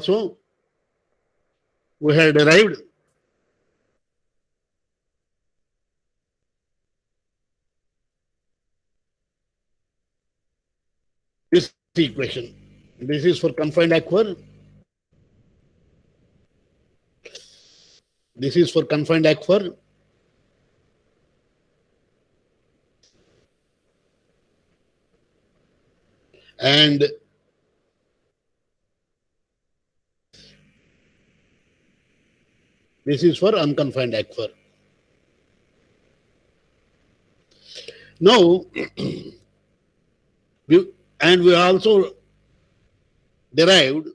also we had derived this equation. This is for confined aquifer. This is for confined aquifer. And this is for unconfined aquifer. Now, we also derived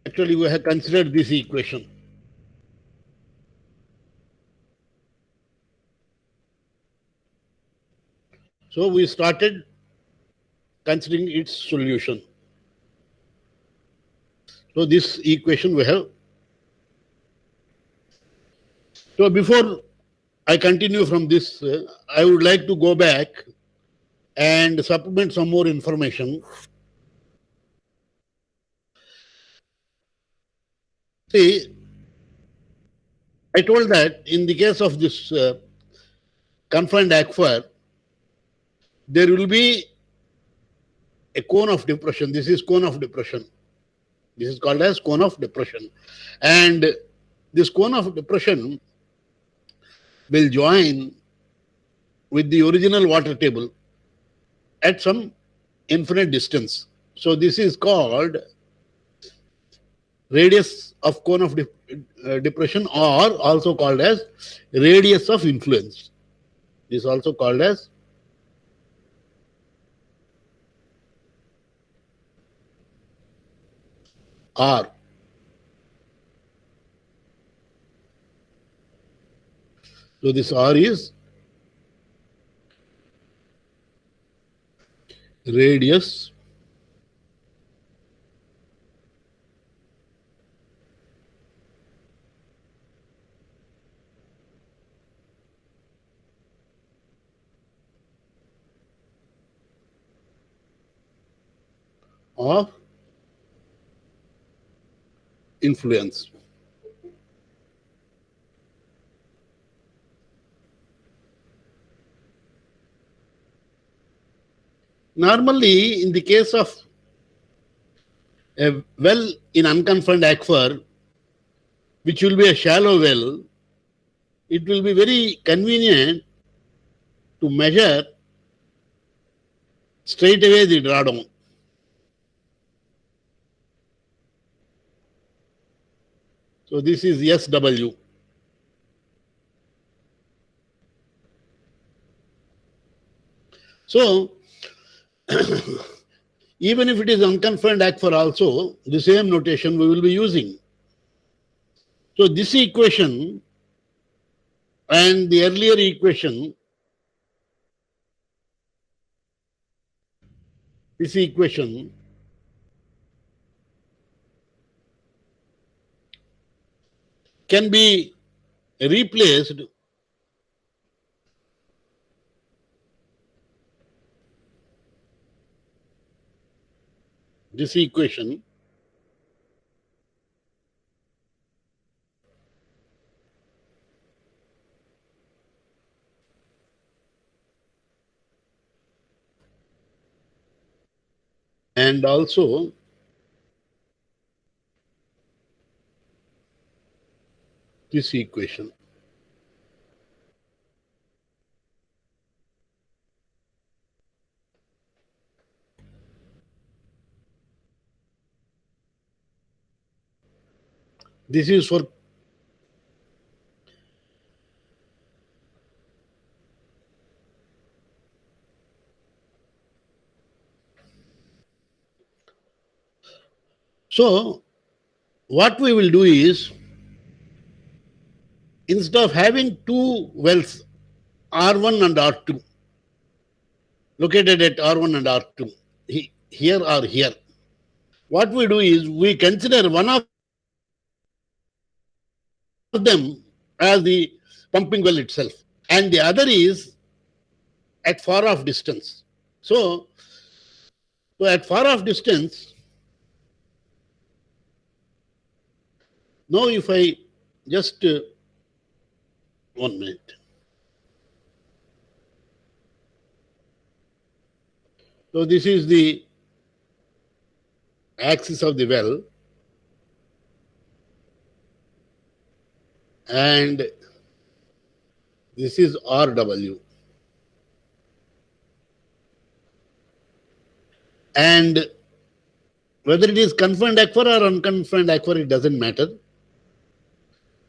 actually we have considered this equation. So we started considering its solution. So this equation we have. So before I continue from this, I would like to go back and supplement some more information. See, I told that in the case of this confined aquifer, there will be a cone of depression. This is cone of depression. This is called as cone of depression. And this cone of depression will join with the original water table at some infinite distance. So this is called radius of cone of depression, or also called as radius of influence. This is also called as R. So this R is radius of influence. Normally, in the case of a well in unconfined aquifer, which will be a shallow well, it will be very convenient to measure straight away the drawdown. So this is SW. So even if it is unconfined aquifer also, the same notation we will be using. So this equation and the earlier equation, this equation can be replaced this equation and also this equation. This is for so what we will do is, instead of having two wells, R1 and R2, located at R1 and R2, here or here, what we do is we consider one of them as the pumping well itself, and the other is at far off distance. So at far off distance, now if I just 1 minute. So this is the axis of the well, and this is RW. And whether it is confined aquifer or unconfined aquifer, it doesn't matter.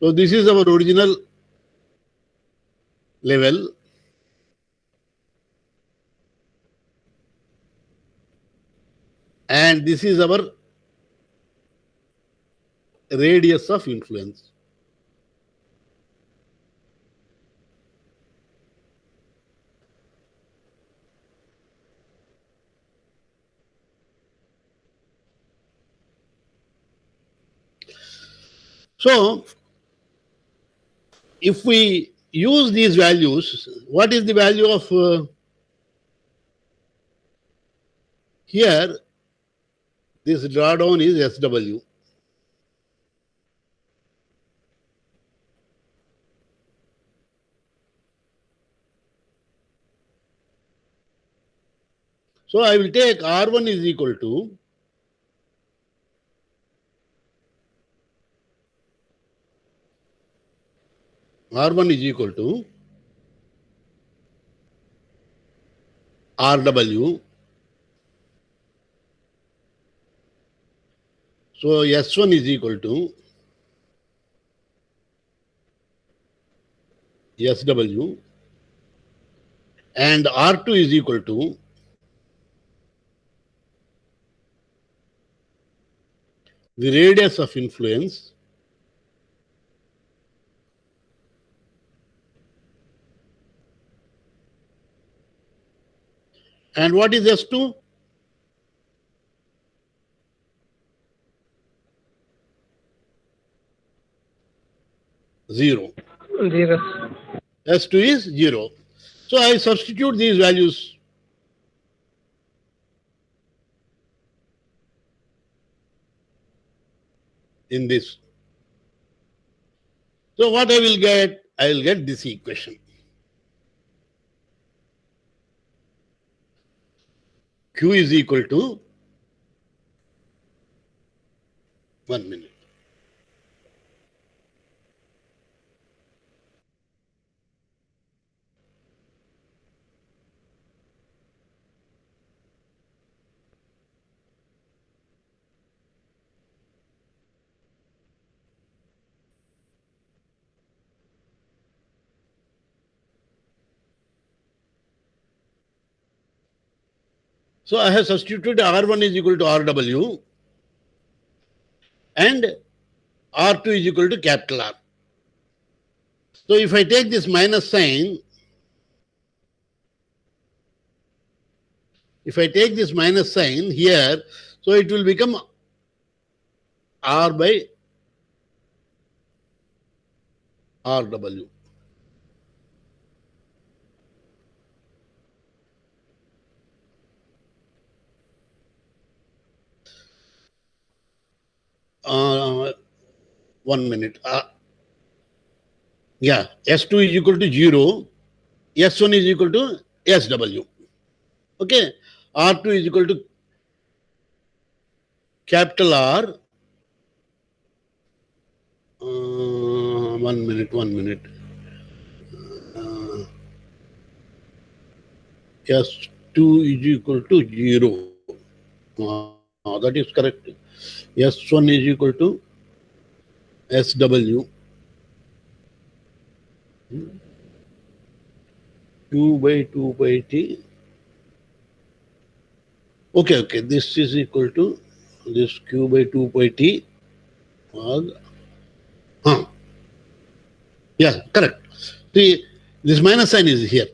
So this is our original level. And this is our radius of influence. So if we use these values, what is the value of here? This drawdown is SW. So I will take R1 is equal to RW. So S1 is equal to SW, and R2 is equal to the radius of influence and what is S2? Zero. S2 is 0. So I substitute these values. In this. So what I will get? I will get this equation. Q is equal to 1 minute. So I have substituted R1 is equal to RW and R2 is equal to capital R. So if I take this minus sign, here, so it will become R by RW. One minute. Yeah, S2 is equal to 0, S1 is equal to SW. Okay, R2 is equal to capital R. 1 minute. S2 is equal to 0. That is correct. S1 is equal to SW. Q by 2 by T. Okay. This is equal to this Q by 2 by T. Yeah, correct. See, this minus sign is here.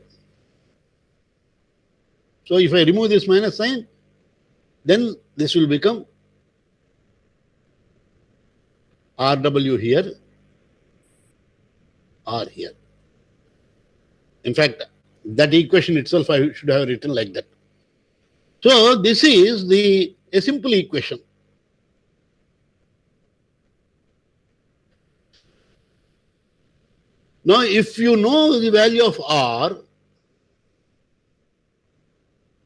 So if I remove this minus sign, then this will become RW here, R here. In fact, that equation itself I should have written like that. So this is a simple equation. Now, if you know the value of R,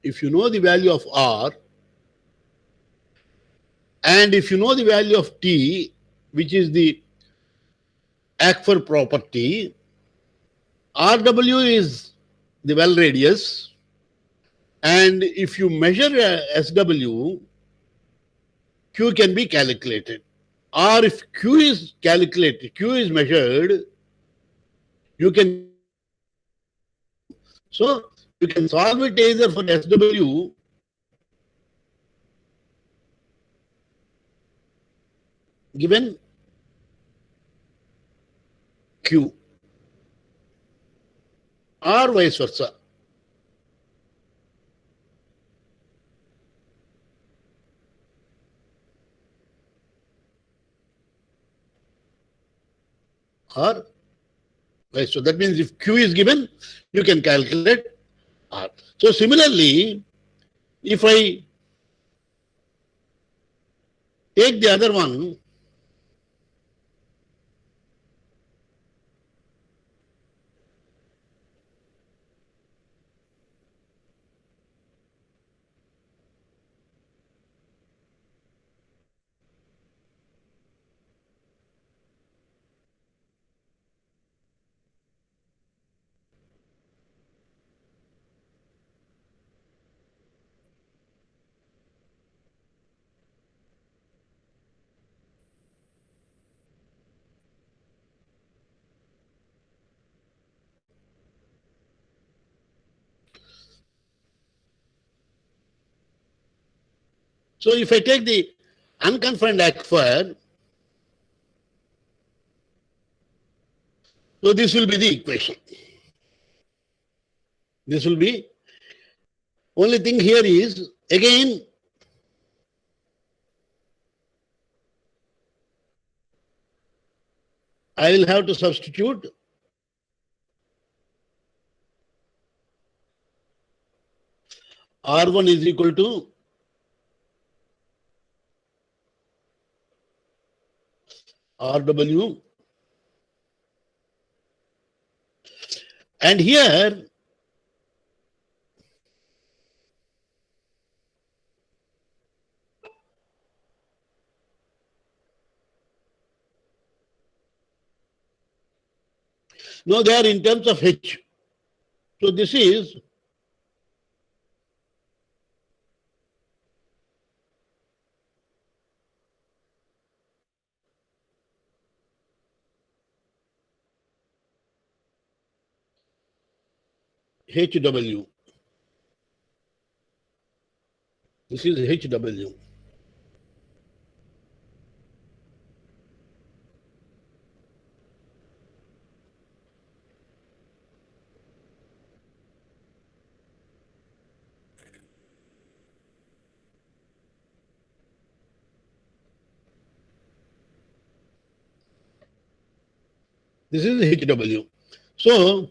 if you know the value of R, and if you know the value of T, which is the Ackford property, RW is the well radius, and if you measure SW, Q can be calculated. Or if Q is calculated, Q is measured, you can. So you can solve it either for SW given Q or vice versa. Or vice versa. That means if Q is given, you can calculate R. So similarly, if I take the other one, so if I take the unconfined aquifer, so this will be the equation. This will be, only thing here is, again, I will have to substitute R1 is equal to RW, and here no, they are in terms of H. So this is HW. This is HW. This is HW. So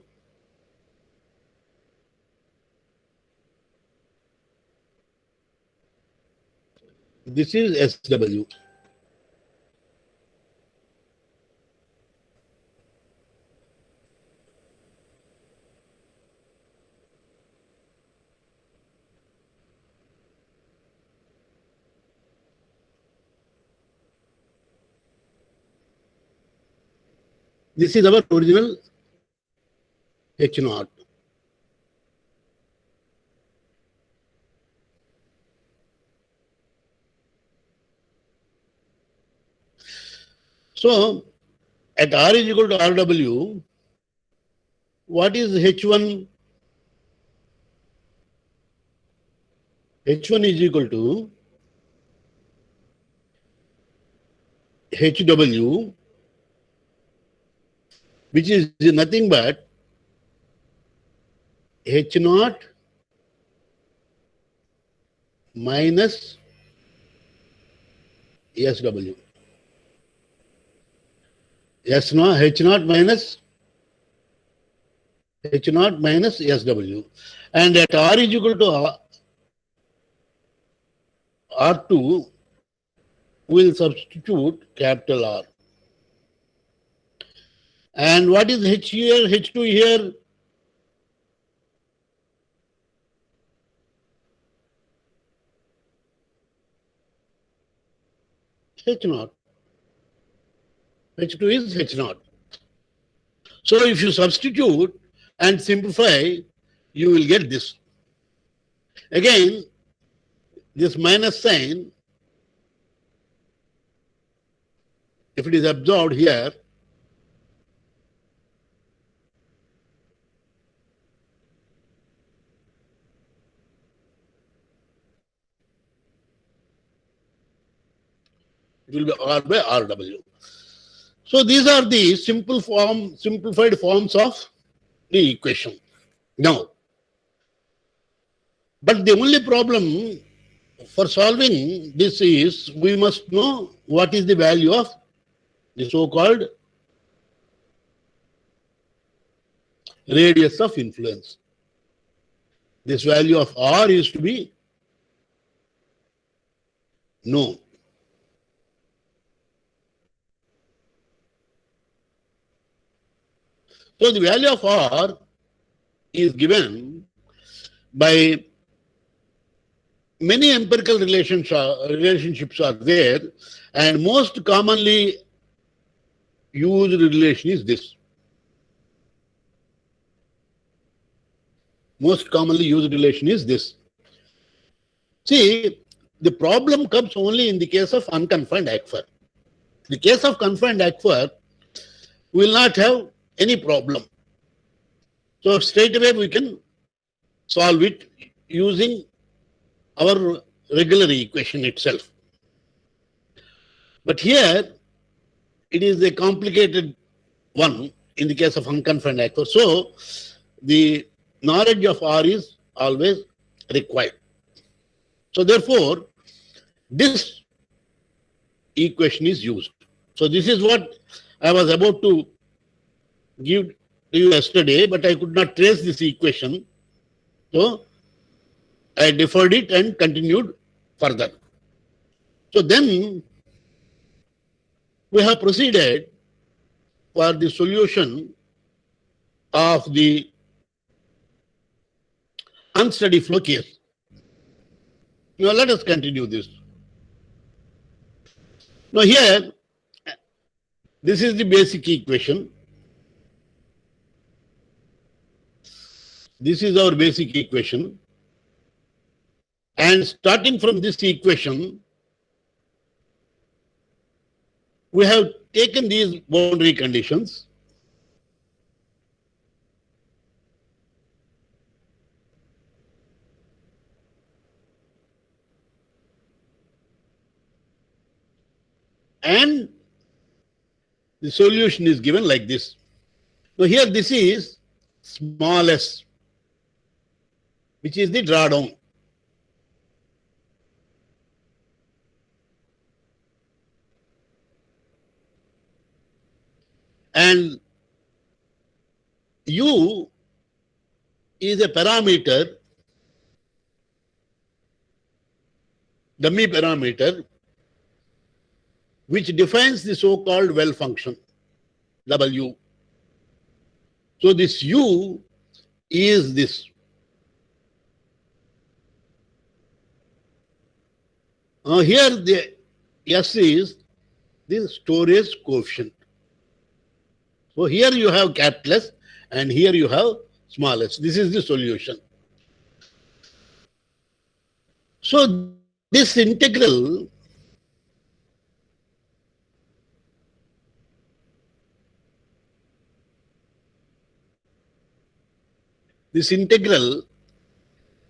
this is SW. This is our original H naught. So at R is equal to RW, what is H1? H1 is equal to HW, which is nothing but H naught minus SW. H naught minus SW. And at R is equal to R2, we'll substitute capital R. And what is H here, H2 here? H0. H2 is H0. So if you substitute and simplify, you will get this. Again, this minus sign, if it is absorbed here, it will be R by RW. So these are the simplified forms of the equation. Now, but the only problem for solving this is we must know what is the value of the so-called radius of influence. This value of R is to be known. So the value of R is given by many empirical relationships are there, and most commonly used relation is this. Most commonly used relation is this. See, the problem comes only in the case of unconfined aquifer. The case of confined aquifer will not have any problem. So straight away we can solve it using our regular equation itself. But here it is a complicated one in the case of unconfined aquifer. So the knowledge of R is always required. So therefore, this equation is used. So this is what I was about to give to you yesterday, but I could not trace this equation. So I deferred it and continued further. So then we have proceeded for the solution of the unsteady flow case. Now let us continue this. Now here, this is the basic equation. This is our basic equation. And starting from this equation, we have taken these boundary conditions. And the solution is given like this. Now here this is small s, which is the drawdown. And U is a parameter, dummy parameter, which defines the so-called well function, W. So this U is this. Here the S is the storage coefficient. So here you have capital S and here you have small s. This is the solution. So this integral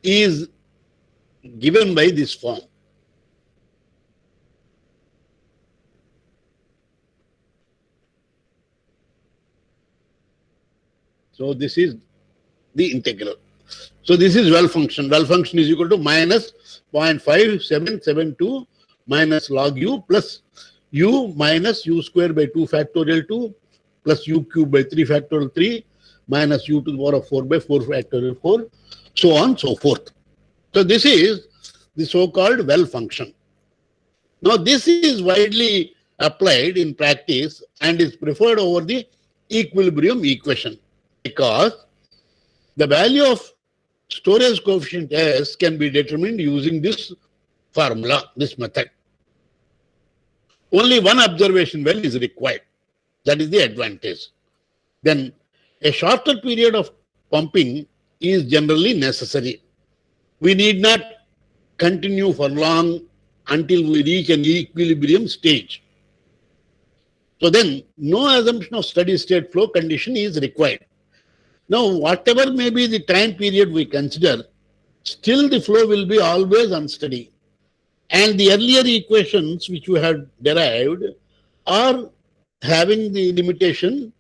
is given by this form. So this is the integral. So this is well function. Well function is equal to minus 0.5772 minus log u plus u minus u square by 2 factorial 2 plus u cube by 3 factorial 3 minus u to the power of 4 by 4 factorial 4, so on, so forth. So this is the so-called well function. Now, this is widely applied in practice and is preferred over the equilibrium equation because the value of storage coefficient S can be determined using this formula, this method. Only one observation well is required. That is the advantage. Then a shorter period of pumping is generally necessary. We need not continue for long until we reach an equilibrium stage. So then no assumption of steady state flow condition is required. Now, whatever may be the time period we consider, still the flow will be always unsteady. And the earlier equations which we have derived are having the limitation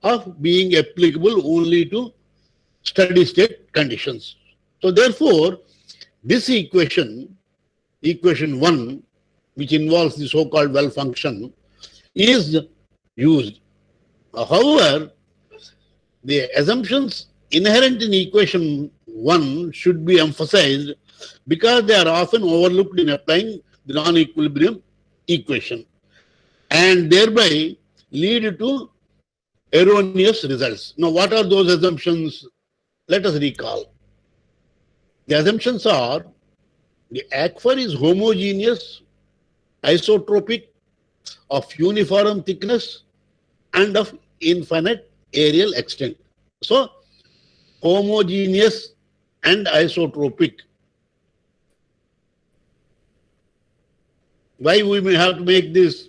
of being applicable only to steady state conditions. So therefore, this equation 1, which involves the so-called well function, is used. However, the assumptions inherent in equation 1 should be emphasized because they are often overlooked in applying the non-equilibrium equation and thereby lead to erroneous results. Now, what are those assumptions? Let us recall. The assumptions are the aquifer is homogeneous, isotropic, of uniform thickness, and of infinite aerial extent. So, homogeneous and isotropic. Why we may have to make this?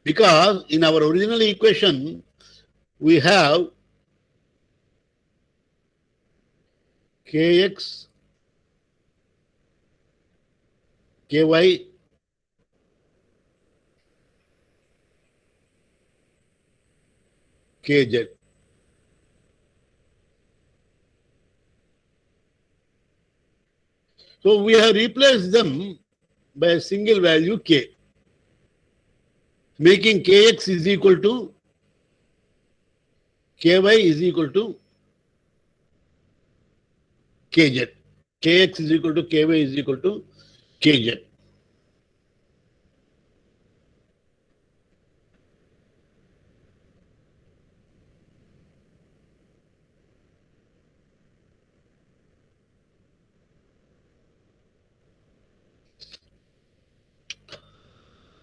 Because in our original equation, we have Kx, Ky, Kz. So we have replaced them by a single value k, making Kx is equal to Ky is equal to Kz. Kx is equal to Ky is equal to Kz.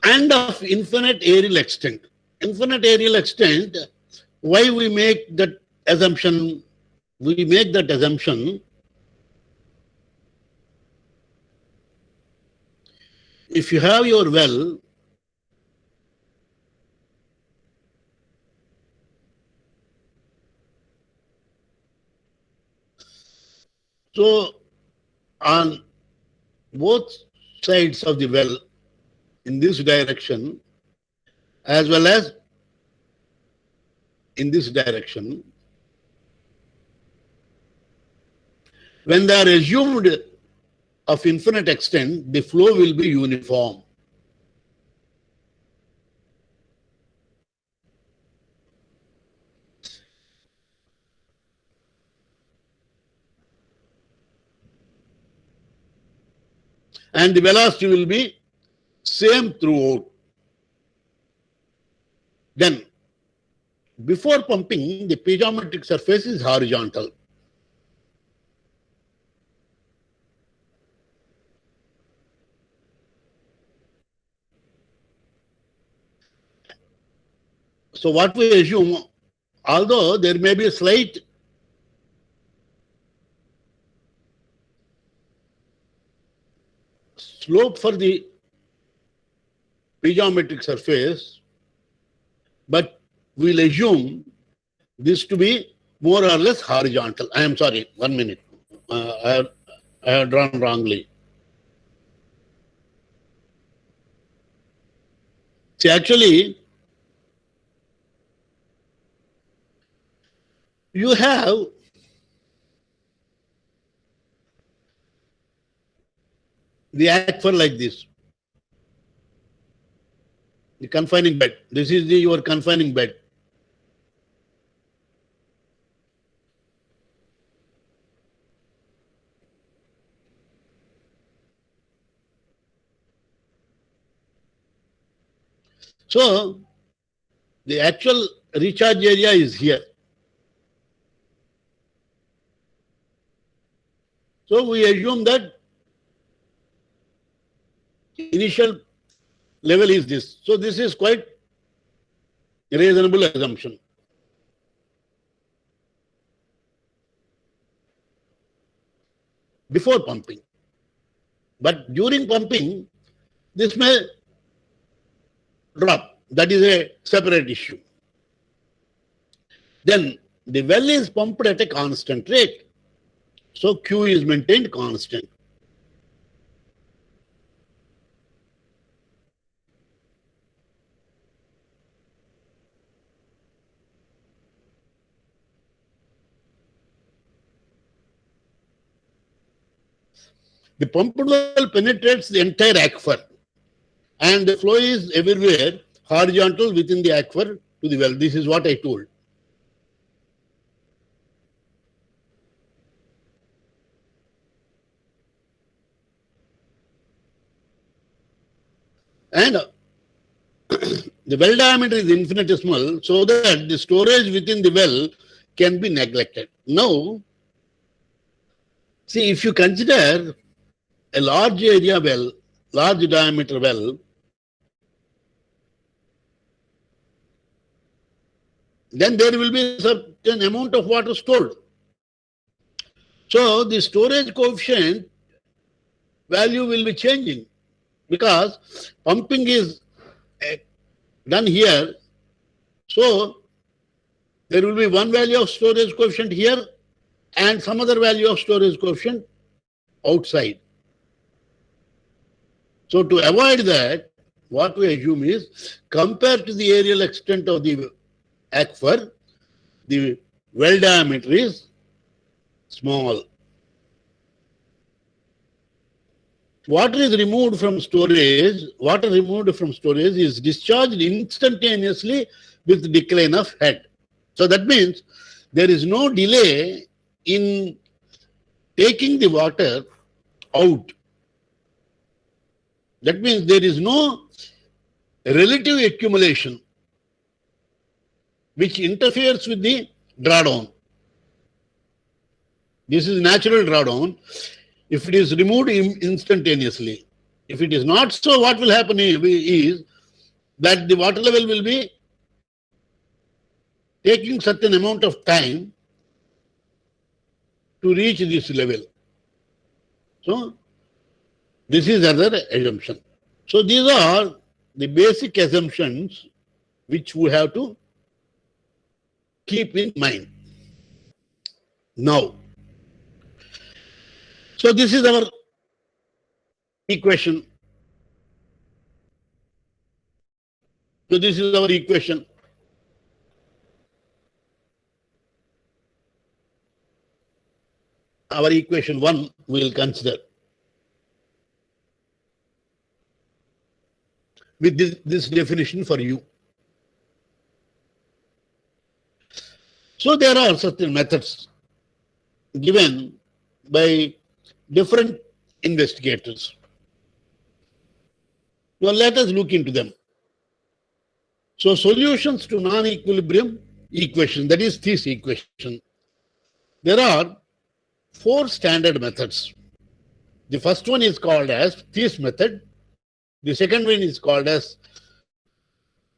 And of infinite aerial extent. Infinite aerial extent, why we make that assumption? We make that assumption if you have your well, so on both sides of the well in this direction as well as in this direction, when they are assumed of infinite extent, the flow will be uniform. And the velocity will be same throughout. Then, before pumping, the piezometric surface is horizontal. So what we assume, although there may be a slight slope for the piezometric surface, but we'll assume this to be more or less horizontal. I am sorry, 1 minute. I have drawn wrongly. See, actually, you have the aquifer like this, the confining bed. This is your confining bed. So the actual recharge area is here. So we assume that initial level is this. So this is quite a reasonable assumption. Before pumping. But during pumping, this may drop. That is a separate issue. Then the well is pumped at a constant rate. So Q is maintained constant. The pumped well penetrates the entire aquifer and the flow is everywhere horizontal within the aquifer to the well. This is what I told. And the well diameter is infinitesimal so that the storage within the well can be neglected. Now, see, if you consider a large area well, large diameter well, then there will be a certain amount of water stored. So the storage coefficient value will be changing because pumping is done here. So there will be one value of storage coefficient here and some other value of storage coefficient outside. So to avoid that, what we assume is, compared to the areal extent of the aquifer, the well diameter is small. Water removed from storage is discharged instantaneously with decline of head. So that means there is no delay in taking the water out. That means there is no relative accumulation which interferes with the drawdown. This is natural drawdown if it is removed instantaneously. If it is not so, what will happen is that the water level will be taking certain amount of time to reach this level. So this is another assumption. So these are the basic assumptions which we have to keep in mind. Now, so this is our equation. So this is our equation. Our equation 1 we will consider. With this definition for you. So there are certain methods given by different investigators. Now let us look into them. So solutions to non-equilibrium equation, that is this equation. There are 4 standard methods. The first one is called as Thies method. The second one is called as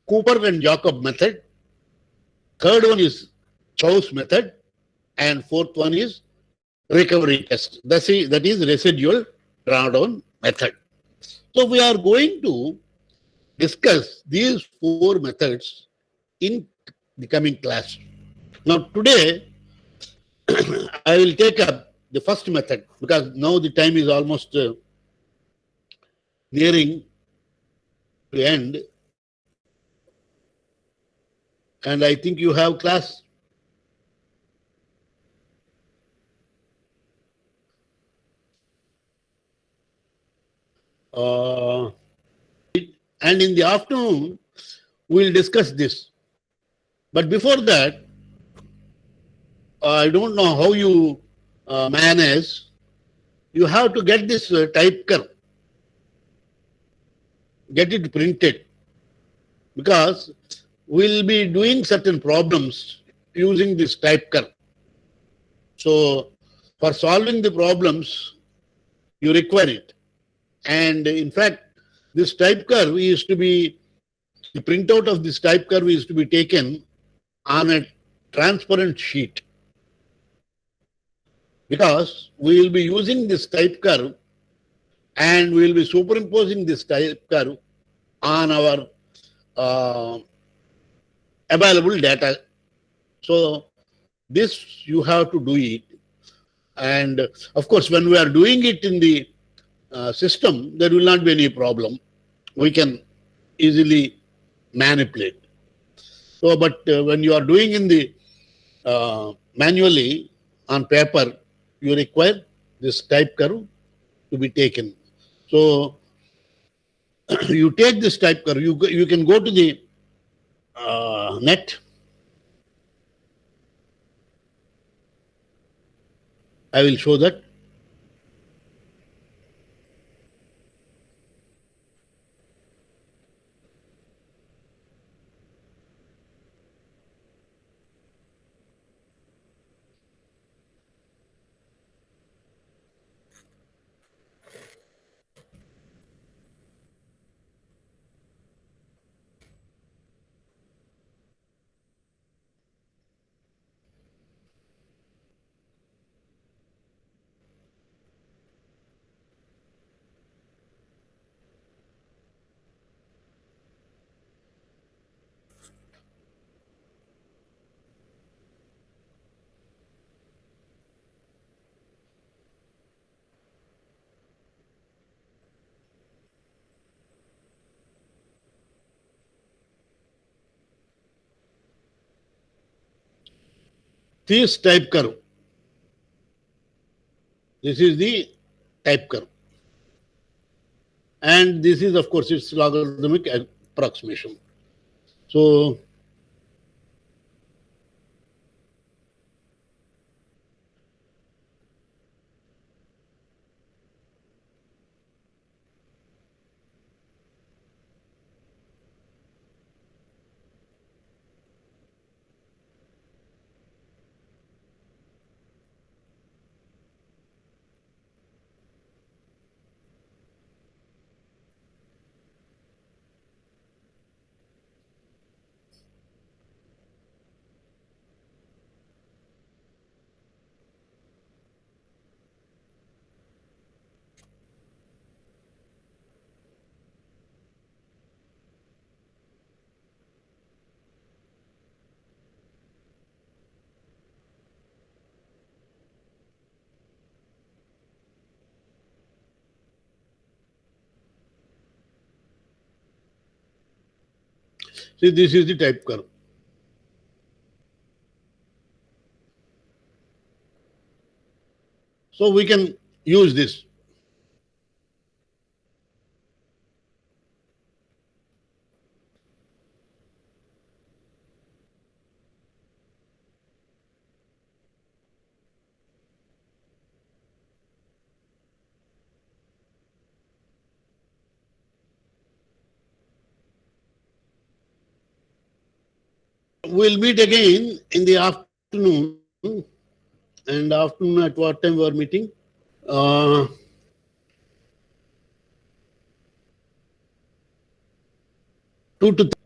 Cooper and Jacob method. Third one is Chow's method. And fourth one is recovery test. That is residual drawdown method. So we are going to discuss these 4 methods in the coming class. Now today, I will take up the first method because now the time is almost nearing to end. And I think you have class. And in the afternoon, we will discuss this. But before that, I don't know how you manage. You have to get this type curve, get it printed. because we'll be doing certain problems using this type curve. So for solving the problems, you require it. And in fact, this type curve is to be, the printout of this type curve is to be taken on a transparent sheet, because we will be using this type curve and we will be superimposing this type curve on our available data. So this you have to do it. And of course, when we are doing it in the system, there will not be any problem. We can easily manipulate. So, but when you are doing in the manually on paper, you require this type curve to be taken. So you take this type curve. You can go to the net. I will show that. This type curve. This is the type curve. And this is, of course, its logarithmic approximation. So see, this is the type curve. So we can use this. We'll meet again in the afternoon. And afternoon, at what time we are meeting? 2 to 3.